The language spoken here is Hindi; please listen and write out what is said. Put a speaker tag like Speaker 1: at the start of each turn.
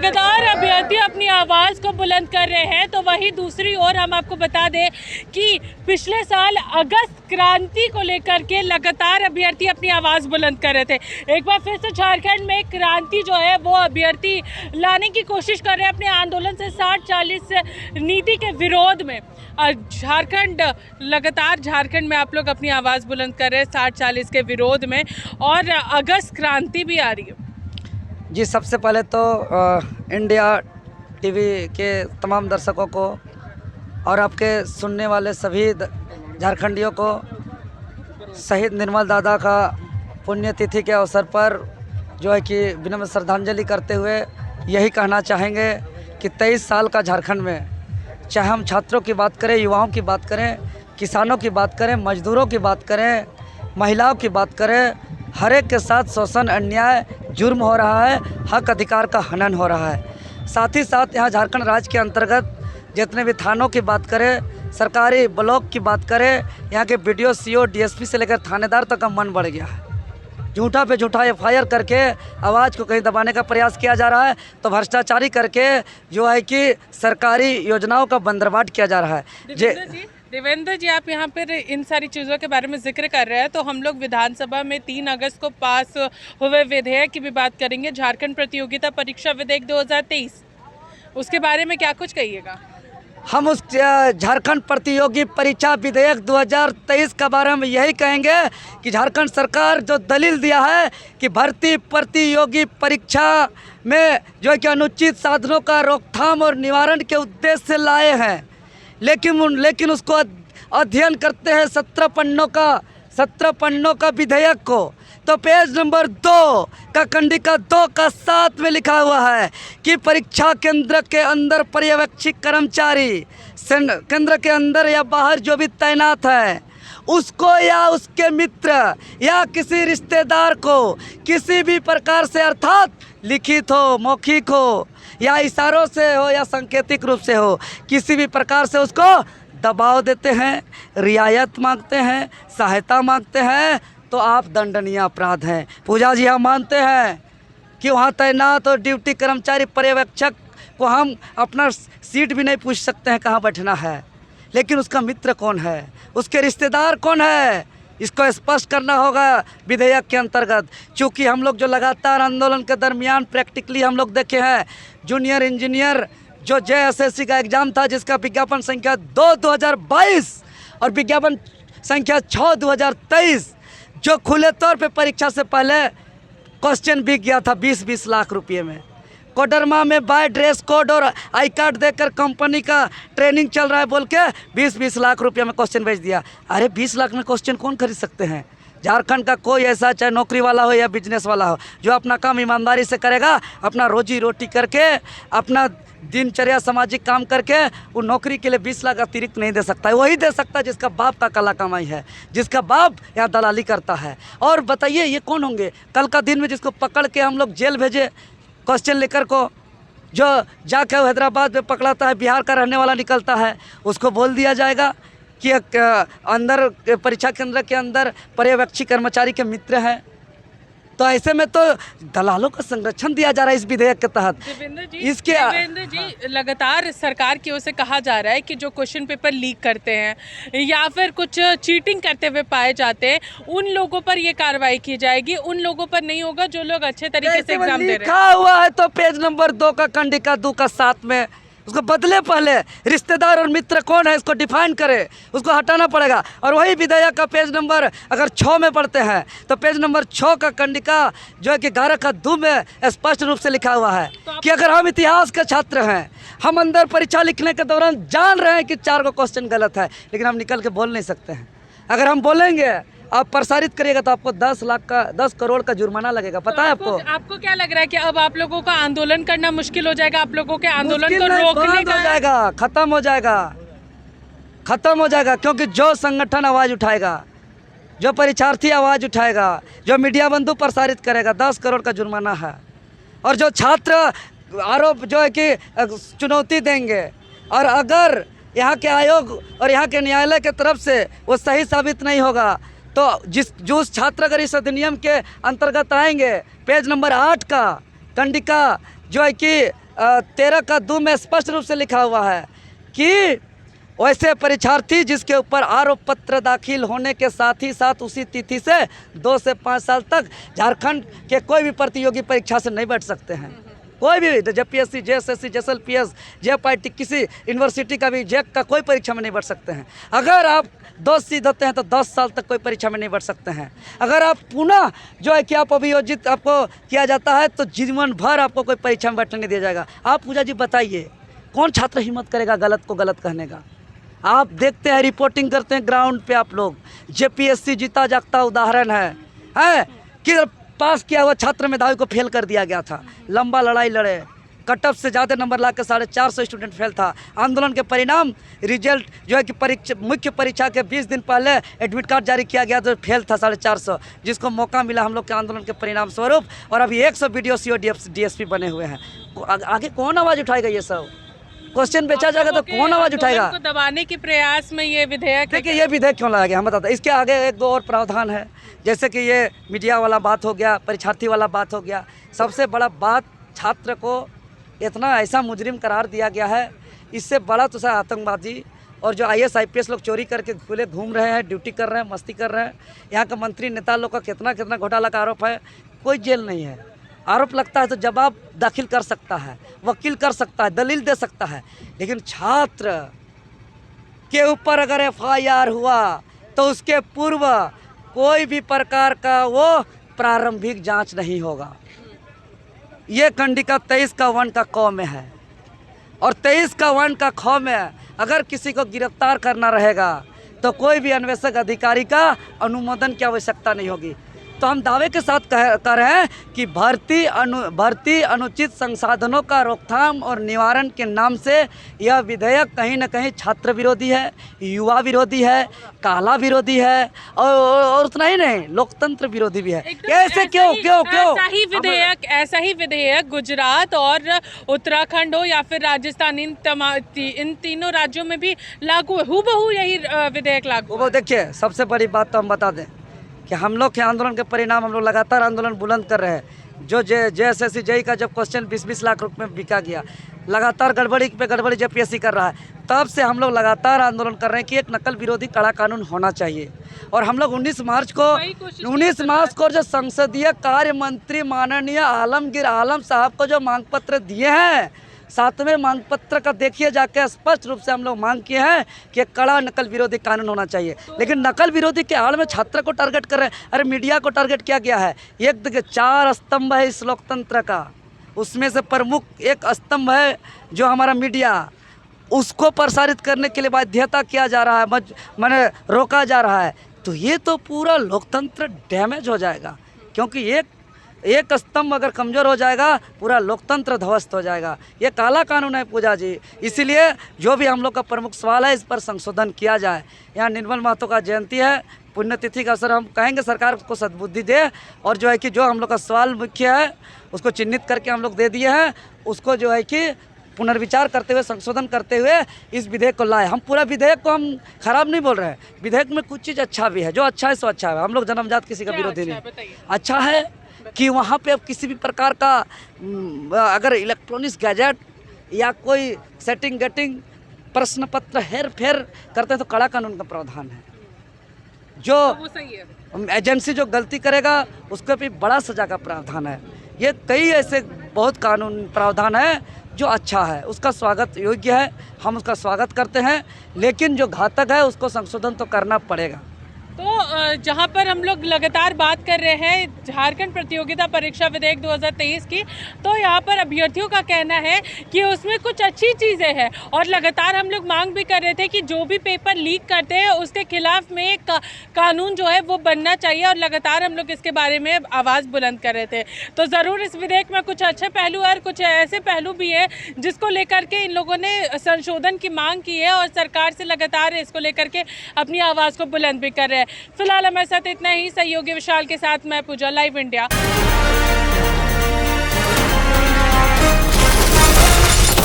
Speaker 1: लगातार अभ्यर्थी अपनी आवाज़ को बुलंद कर रहे हैं, तो वहीं दूसरी ओर हम आपको बता दें कि पिछले साल अगस्त क्रांति को लेकर के लगातार अभ्यर्थी अपनी आवाज़ बुलंद कर रहे थे। एक बार फिर से झारखंड में क्रांति जो है वो अभ्यर्थी लाने की कोशिश कर रहे हैं अपने आंदोलन से 60-40 नीति के विरोध में। झारखंड लगातार झारखंड में आप लोग अपनी आवाज़ बुलंद कर रहे हैं 60-40 के विरोध में, और अगस्त क्रांति भी आ रही है।
Speaker 2: जी, सबसे पहले तो इंडिया टीवी के तमाम दर्शकों को और आपके सुनने वाले सभी झारखंडियों को शहीद निर्मल दादा का पुण्यतिथि के अवसर पर जो है कि विनम्र श्रद्धांजलि करते हुए यही कहना चाहेंगे कि 23 साल का झारखंड में, चाहे हम छात्रों की बात करें, युवाओं की बात करें, किसानों की बात करें, मजदूरों की बात करें, महिलाओं की बात करें, हर एक के साथ शोषण, अन्याय, जुर्म हो रहा है, हक अधिकार का हनन हो रहा है। साथ ही साथ यहाँ झारखंड राज्य के अंतर्गत जितने भी थानों की बात करें, सरकारी ब्लॉक की बात करें, यहाँ के BDO, CO, DSP से लेकर थानेदार तक का मन बढ़ गया है। झूठा पे झूठा FIR करके आवाज़ को कहीं दबाने का प्रयास किया जा रहा है, तो भ्रष्टाचारी करके जो है कि सरकारी योजनाओं का बंदरबाट किया जा रहा है।
Speaker 1: देवेंद्र जी, आप यहाँ पर इन सारी चीज़ों के बारे में जिक्र कर रहे हैं, तो हम लोग विधानसभा में 3 अगस्त को पास हुए विधेयक की भी बात करेंगे, झारखंड प्रतियोगिता परीक्षा विधेयक 2023, उसके बारे में क्या कुछ कहिएगा?
Speaker 2: हम उस झारखंड प्रतियोगी परीक्षा विधेयक 2023 के बारे में यही कहेंगे कि झारखंड सरकार जो दलील दिया है कि भर्ती प्रतियोगी परीक्षा में जो है कि अनुचित साधनों का रोकथाम और निवारण के उद्देश्य से लाए हैं, लेकिन उसको अध्ययन करते हैं 17 पन्नों का विधेयक को, तो पेज नंबर 2 का कंडिका 2 का 7 में लिखा हुआ है कि परीक्षा केंद्र के अंदर पर्यवेक्षी कर्मचारी केंद्र के अंदर या बाहर जो भी तैनात है, उसको या उसके मित्र या किसी रिश्तेदार को किसी भी प्रकार से, अर्थात लिखित हो, मौखिक हो या इशारों से हो या सांकेतिक रूप से हो, किसी भी प्रकार से उसको दबाव देते हैं, रियायत मांगते हैं, सहायता मांगते हैं, तो आप दंडनीय अपराध हैं। पूजा जी, हम मानते हैं कि वहाँ तैनात और ड्यूटी कर्मचारी पर्यवेक्षक को हम अपना सीट भी नहीं पूछ सकते हैं कहाँ बैठना है, लेकिन उसका मित्र कौन है, उसके रिश्तेदार कौन है, इसको स्पष्ट करना होगा विधेयक के अंतर्गत। चूँकि हम लोग जो लगातार आंदोलन के दरमियान प्रैक्टिकली हम लोग देखे हैं, जूनियर इंजीनियर जो JSSC का एग्ज़ाम था, जिसका विज्ञापन संख्या 2/2022 और विज्ञापन संख्या 6/2023, जो खुले तौर पे परीक्षा से पहले क्वेश्चन बिक गया था 20-20 लाख रुपये में। कोडरमा में बाय ड्रेस कोड और आई कार्ड देकर कंपनी का ट्रेनिंग चल रहा है बोल के 20-20 लाख रुपये में क्वेश्चन बेच दिया। अरे 20 लाख में क्वेश्चन कौन खरीद सकते हैं? झारखंड का कोई ऐसा, चाहे नौकरी वाला हो या बिजनेस वाला हो, जो अपना काम ईमानदारी से करेगा, अपना रोजी रोटी करके, अपना दिनचर्या सामाजिक काम करके, वो नौकरी के लिए 20 लाख अतिरिक्त नहीं दे सकता है। वही दे सकता है जिसका बाप का कला कमाई है, जिसका बाप यहाँ दलाली करता है। और बताइए ये कौन होंगे? कल का दिन में जिसको पकड़ के हम लोग जेल भेजे क्वेश्चन लेकर को, जो जाके हैदराबाद में पकड़ाता है, बिहार का रहने वाला निकलता है, उसको बोल दिया जाएगा कि अंदर परीक्षा केंद्र के अंदर पर्यवेक्षी कर्मचारी के मित्र हैं। तो ऐसे में तो दलालों का संरक्षण दिया जा रहा है इस विधेयक के तहत।
Speaker 1: देवेंद्र जी, लगातार सरकार की ओर से कहा जा रहा है कि जो क्वेश्चन पेपर लीक करते हैं या फिर कुछ चीटिंग करते हुए पाए जाते हैं, उन लोगों पर ये कार्रवाई की जाएगी, उन लोगों पर नहीं होगा जो लोग अच्छे तरीके से एग्जाम दे रहे हैं।
Speaker 2: लिखा हुआ है तो पेज नंबर 2 का कंडिका 2 का 7 में उसको बदले, पहले रिश्तेदार और मित्र कौन है इसको डिफाइन करे, उसको हटाना पड़ेगा। और वही विधेयक का पेज नंबर अगर 6 में पढ़ते हैं तो पेज नंबर 6 का कंडिका जो है कि 11 का 2 में स्पष्ट रूप से लिखा हुआ है कि अगर हम इतिहास के छात्र हैं, हम अंदर परीक्षा लिखने के दौरान जान रहे हैं कि 4 को क्वेश्चन गलत है, लेकिन हम निकल के बोल नहीं सकते हैं। अगर हम बोलेंगे, आप प्रसारित करिएगा तो आपको 10 करोड़ का जुर्माना लगेगा। पता है आपको?
Speaker 1: आपको क्या लग रहा है कि अब आप लोगों का आंदोलन करना मुश्किल हो जाएगा? आप लोगों के आंदोलन को रोकने का
Speaker 2: हो जाएगा, खत्म हो जाएगा, क्योंकि जो संगठन आवाज़ उठाएगा, जो परीक्षार्थी आवाज़ उठाएगा, जो मीडिया बंधु प्रसारित करेगा, 10 करोड़ का जुर्माना है। और जो छात्र आरोप जो है कि चुनौती देंगे, और अगर यहाँ के आयोग और यहाँ के न्यायालय के तरफ से वो सही साबित नहीं होगा, तो जो छात्र अगर इस अधिनियम के अंतर्गत आएंगे, पेज नंबर 8 का कंडिका जो है कि 13(2) में स्पष्ट रूप से लिखा हुआ है कि वैसे परीक्षार्थी जिसके ऊपर आरोप पत्र दाखिल होने के साथ ही साथ उसी तिथि से 2 से 5 साल तक झारखंड के कोई भी प्रतियोगी परीक्षा से नहीं बैठ सकते हैं। कोई भी जेपीएससी, जेएसएससी, जेएसएलपीएस, जेएफआईटी, किसी यूनिवर्सिटी का भी जेक का कोई परीक्षा में नहीं बैठ सकते हैं। अगर आप 10 सीध होते हैं तो 10 साल तक कोई परीक्षा में नहीं बैठ सकते हैं। अगर आप पुनः जो है कि आप अभियोजित आपको किया जाता है तो जीवन भर आपको कोई परीक्षा में बैठने नहीं दिया जाएगा। आप पूजा जी बताइए, कौन छात्र हिम्मत करेगा गलत को गलत कहने का? आप देखते हैं, रिपोर्टिंग करते हैं ग्राउंड पे आप लोग। जेपीएससी जीता जागता उदाहरण है कि पास किया हुआ छात्र मेधावी को फेल कर दिया गया था। लंबा लड़ाई लड़े, कट ऑफ से ज़्यादा नंबर ला के 450 स्टूडेंट फेल था। आंदोलन के परिणाम रिजल्ट जो है कि मुख्य परीक्षा के 20 दिन पहले एडमिट कार्ड जारी किया गया तो फेल था 450, जिसको मौका मिला हम लोग के आंदोलन के परिणाम स्वरूप। और अभी 100 BDO और डीएसपी बने हुए हैं। आगे कौन आवाज़ उठाएगा? ये सब क्वेश्चन बेचा जाएगा तो कौन आवाज़ उठाएगा?
Speaker 1: को दबाने के प्रयास में ये विधेयक,
Speaker 2: देखिए ये विधेयक क्यों लाया गया हम बताते हैं। इसके आगे 1-2 और प्रावधान है, जैसे कि ये मीडिया वाला बात हो गया, परीक्षार्थी वाला बात हो गया। सबसे बड़ा बात, छात्र को इतना ऐसा मुजरिम करार दिया गया है, इससे बड़ा तो आतंकवादी और जो IAS IPS लोग चोरी करके खुले घूम रहे हैं, ड्यूटी कर रहे हैं, मस्ती कर रहे हैं। यहाँ के मंत्री नेता लोग का कितना घोटाला का आरोप है, कोई जेल नहीं है। आरोप लगता है तो जवाब दाखिल कर सकता है, वकील कर सकता है, दलील दे सकता है। लेकिन छात्र के ऊपर अगर FIR हुआ तो उसके पूर्व कोई भी प्रकार का वो प्रारंभिक जांच नहीं होगा। ये कंडिका 23(1) का क में है। और 23(1) का ख में अगर किसी को गिरफ्तार करना रहेगा तो कोई भी अन्वेषक अधिकारी का अनुमोदन की आवश्यकता नहीं होगी। तो हम दावे के साथ कह रहे हैं कि भर्ती अनुचित संसाधनों का रोकथाम और निवारण के नाम से यह विधेयक कहीं न कहीं छात्र विरोधी है, युवा विरोधी है, काला विरोधी है और उतना ही नहीं, लोकतंत्र विरोधी भी है। कैसे? क्यों?
Speaker 1: ऐसा ही विधेयक गुजरात और उत्तराखंड हो या फिर राजस्थान, इन तीनों राज्यों में भी लागू है, हूबहू यही विधेयक लागू है।
Speaker 2: देखिए, सबसे बड़ी बात तो हम बता दें कि हम लोग के आंदोलन के परिणाम, हम लोग लगातार आंदोलन बुलंद कर रहे हैं। जो जेएसएससी जेई का जब क्वेश्चन 20-20 लाख रुपए में बिका गया, लगातार गड़बड़ी पे गड़बड़ी जेपीएससी कर रहा है, तब से हम लोग लगातार आंदोलन कर रहे हैं कि एक नकल विरोधी कड़ा कानून होना चाहिए। और हम लोग 19 मार्च को जो संसदीय कार्य मंत्री माननीय आलमगीर आलम साहब को जो मांग पत्र दिए हैं, 7वें मांग पत्र का देखिए जाके, स्पष्ट रूप से हम लोग मांग किए हैं कि कड़ा नकल विरोधी कानून होना चाहिए। लेकिन नकल विरोधी के आड़ में छात्र को टारगेट कर रहे हैं। अरे मीडिया को टारगेट किया गया है। एक देखिए, 4 स्तंभ है इस लोकतंत्र का, उसमें से प्रमुख एक स्तंभ है जो हमारा मीडिया, उसको प्रसारित करने के लिए बाध्यता किया जा रहा है, मैंने रोका जा रहा है। तो ये तो पूरा लोकतंत्र डैमेज हो जाएगा, क्योंकि एक स्तंभ अगर कमज़ोर हो जाएगा पूरा लोकतंत्र ध्वस्त हो जाएगा। ये काला कानून है पूजा जी। इसीलिए जो भी हम लोग का प्रमुख सवाल है, इस पर संशोधन किया जाए। यहाँ निर्मल महतो का जयंती है, पुण्यतिथि का अवसर, हम कहेंगे सरकार को सद्बुद्धि दे और जो है कि जो हम लोग का सवाल मुख्य है उसको चिन्हित करके हम लोग दे दिए हैं, उसको जो है कि पुनर्विचार करते हुए, संशोधन करते हुए इस विधेयक को लाए। हम पूरा विधेयक को हम खराब नहीं बोल रहे हैं, विधेयक में कुछ चीज़ अच्छा भी है, जो अच्छा है सो अच्छा है। हम लोग जन्मजात किसी का विरोधी नहीं। अच्छा है कि वहाँ पे अब किसी भी प्रकार का अगर इलेक्ट्रॉनिक्स गैजेट या कोई सेटिंग गेटिंग प्रश्न पत्र हेर फेर करते हैं तो कड़ा कानून का प्रावधान है। जो
Speaker 1: वो सही है,
Speaker 2: एजेंसी जो गलती करेगा उसके भी बड़ा सजा का प्रावधान है। ये कई ऐसे बहुत कानून प्रावधान है जो अच्छा है, उसका स्वागत योग्य है, हम उसका स्वागत करते हैं। लेकिन जो घातक है उसको संशोधन तो करना पड़ेगा।
Speaker 1: तो जहां पर हम लोग लगातार बात कर रहे हैं झारखंड प्रतियोगिता परीक्षा विधेयक 2023 की, तो यहाँ पर अभ्यर्थियों का कहना है कि उसमें कुछ अच्छी चीज़ें हैं और लगातार हम लोग मांग भी कर रहे थे कि जो भी पेपर लीक करते हैं उसके खिलाफ में एक कानून जो है वो बनना चाहिए और लगातार हम लोग इसके बारे में आवाज़ बुलंद कर रहे थे। तो ज़रूर इस विधेयक में कुछ अच्छे पहलू और कुछ ऐसे पहलू भी है जिसको लेकर के इन लोगों ने संशोधन की मांग की है और सरकार से लगातार इसको लेकर के अपनी आवाज़ को बुलंद भी कर रहे हैं। फिलहाल हमारे साथ इतना ही। सहयोगी विशाल के साथ मैं पूजा, लाइव इंडिया।